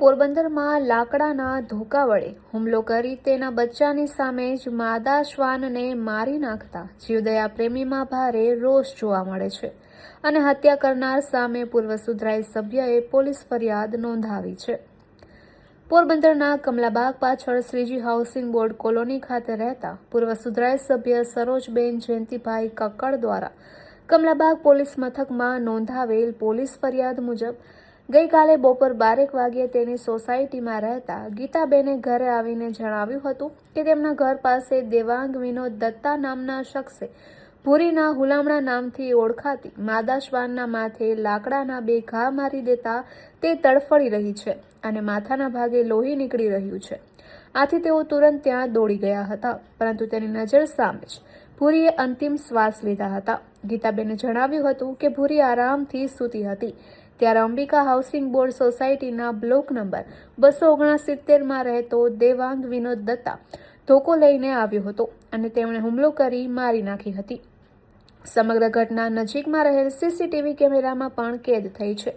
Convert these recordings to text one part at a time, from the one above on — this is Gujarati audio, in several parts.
પોરબંદરમાં લાકડાના ધોકા વડે હુમલો કરી તેના બચ્ચાની સામે જ માદા શ્વાનને મારી નાખતા જીવદયા પ્રેમીમાં ભારે રોષ જોવા મળે છે અને હત્યા કરનાર સામે પૂર્વ સુધરાઈ સભ્યએ પોલીસ ફરિયાદ નોંધાવી છે। પોરબંદરના કમલાબાગ પાછળ શ્રીજી હાઉસિંગ બોર્ડ કોલોની ખાતે રહેતા પૂર્વ સુધરાઈ સભ્ય સરોજબેન જયંતિભાઈ કક્કડ દ્વારા કમલાબાગ પોલીસ મથકમાં નોંધાવેલ પોલીસ ફરિયાદ મુજબ ગઈકાલે બપોર 12 વાગ્યે તેની સોસાયટીમાં રહેતા ગીતાબેને ઘરે આવીને જણાવ્યું હતું કે તેમના ઘર પાસે દેવાંગ વિનોદ દત્તા નામના શખ્સે ભૂરીના હુલામણા નામથી ઓળખાતી માદા શ્વાનના માથે લાકડાના 2 ઘા મારી દેતા તે તડફડી રહી છે અને માથાના ભાગે લોહી નીકળી રહ્યું છે। આથી તેઓ તુરંત ત્યાં દોડી ગયા હતા, પરંતુ તેની નજર સામે જ ભૂરીએ અંતિમ શ્વાસ લીધા હતા। ગીતાબેને જણાવ્યું હતું કે ભૂરી આરામથી સૂતી હતી ત્યારે અંબિકા હાઉસિંગ બોર્ડ સોસાયટીના બ્લોક નંબર 269માં રહેતો દેવાંગ વિનોદ દત્તા ધોકો લઈને આવ્યો હતો અને તેમણે હુમલો કરી મારી નાખી હતી। સમગ્ર ઘટના નજીકમાં રહેલ સીસીટીવી કેમેરામાં પણ કેદ થઈ છે,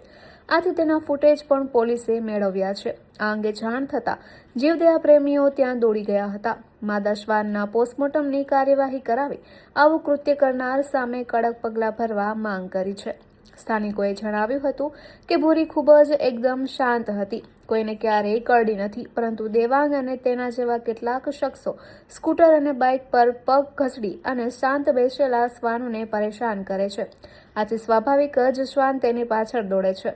આથી તેના ફૂટેજ પણ પોલીસે મેળવ્યા છે। આ અંગે જાણ થતાં જીવદયા પ્રેમીઓ ત્યાં દોડી ગયા હતા। માદા શ્વાનના પોસ્ટમોર્ટમની કાર્યવાહી કરાવી આવું કૃત્ય કરનાર સામે કડક પગલાં ભરવા માંગ કરી છે। સ્થાનિકોએ જણાવ્યું હતું કે ભૂરી ખૂબ જ એકદમ શાંત હતી, કોઈને ક્યારેય કરડી નથી, પરંતુ દેવાંગ અને તેના જેવા કેટલાક શખ્સો સ્કૂટર અને બાઇક પર પગ ઘસડી અને શાંત બેસેલા શ્વાનોને પરેશાન કરે છે, આથી સ્વાભાવિક જ શ્વાન તેની પાછળ દોડે છે।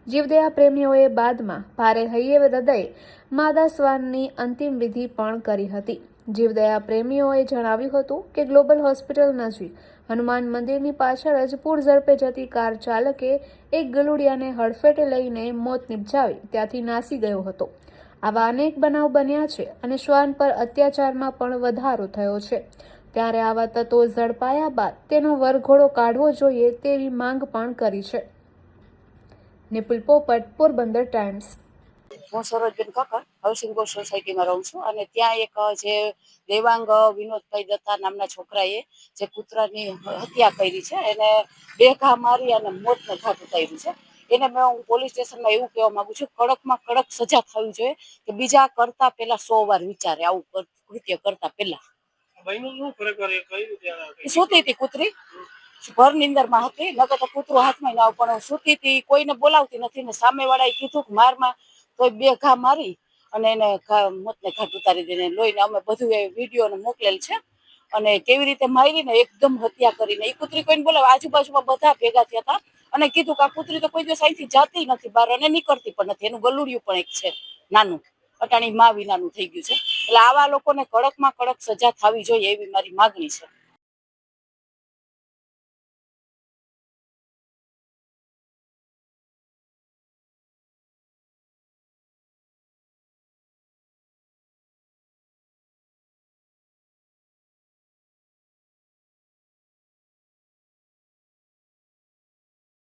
જીવદયા પ્રેમીઓએ બાદમાં ભારે હૃદયે માદા શ્વાનની અંતિમ વિધિ પણ કરી હતી। જીવદયા પ્રેમીઓએ જણાવ્યું હતું કે ગ્લોબલ હોસ્પિટલ નજીક હનુમાન મંદિરની પાછળ જ પૂર ઝડપે જતી કાર ચાલકે એક ગલુડિયાને હડફેટે લઈને મોત નિપજાવી ત્યાંથી નાસી ગયો હતો। આવા અનેક બનાવ બન્યા છે અને શ્વાન પર અત્યાચારમાં પણ વધારો થયો છે, ત્યારે આવા તત્વો ઝડપાયા બાદ તેનો વરઘોડો કાઢવો જોઈએ તેવી માંગ પણ કરી છે। નિપુલ પોપટ, પોરબંદર ટાઈમ્સ। હું સરોજબેન કક્કડ હાઉસિંગ બોર્ડ સોસાયટીમાં રહું છું અને ત્યાં એક જે દેવાંગ વિનોદભાઈ દત્તા નામના છોકરાએ જે કૂતરાની હત્યા કરી છે, એને 2 ઘા મારી અને મોતને ઘાટ ઉતાર્યું છે। એને હું પોલીસ સ્ટેશનમાં એવું કહેવા માંગુ છું, કડકમાં કડક સજા થવી જોઈએ કે બીજા કરતા પહેલા 100 વાર વિચારે આવું કૃત્ય કરતા પહેલા। સૂતી હતી કૂતરી, ભર નીંદરમાં હતી, નકર તો કૂતરું હાથમાં ના પણ સૂતી હતી, કોઈને બોલાવતી નથી ને સામેવાળાએ કીધું કે મારમાં તો 2 ઘા મારી અને એને મોતને ઘાટ ઉતારી દઈને લોહીને અમે બધું એ વિડીયો મોકલેલ છે અને કેવી રીતે મારીને એકદમ હત્યા કરીને એ કૂતરી કોઈને બોલાવે, આજુબાજુમાં બધા ભેગા થયા હતા અને કીધું કે આ કૂતરી તો કોઈ દિવસ અહીંથી જાતી નથી બહાર અને નીકળતી પણ નથી, એનું ગલુડિયું પણ એક છે નાનું, અટાણી માં વિનાનું થઈ ગયું છે। એટલે આવા લોકોને કડકમાં કડક સજા થવી જોઈએ એવી મારી માગણી છે।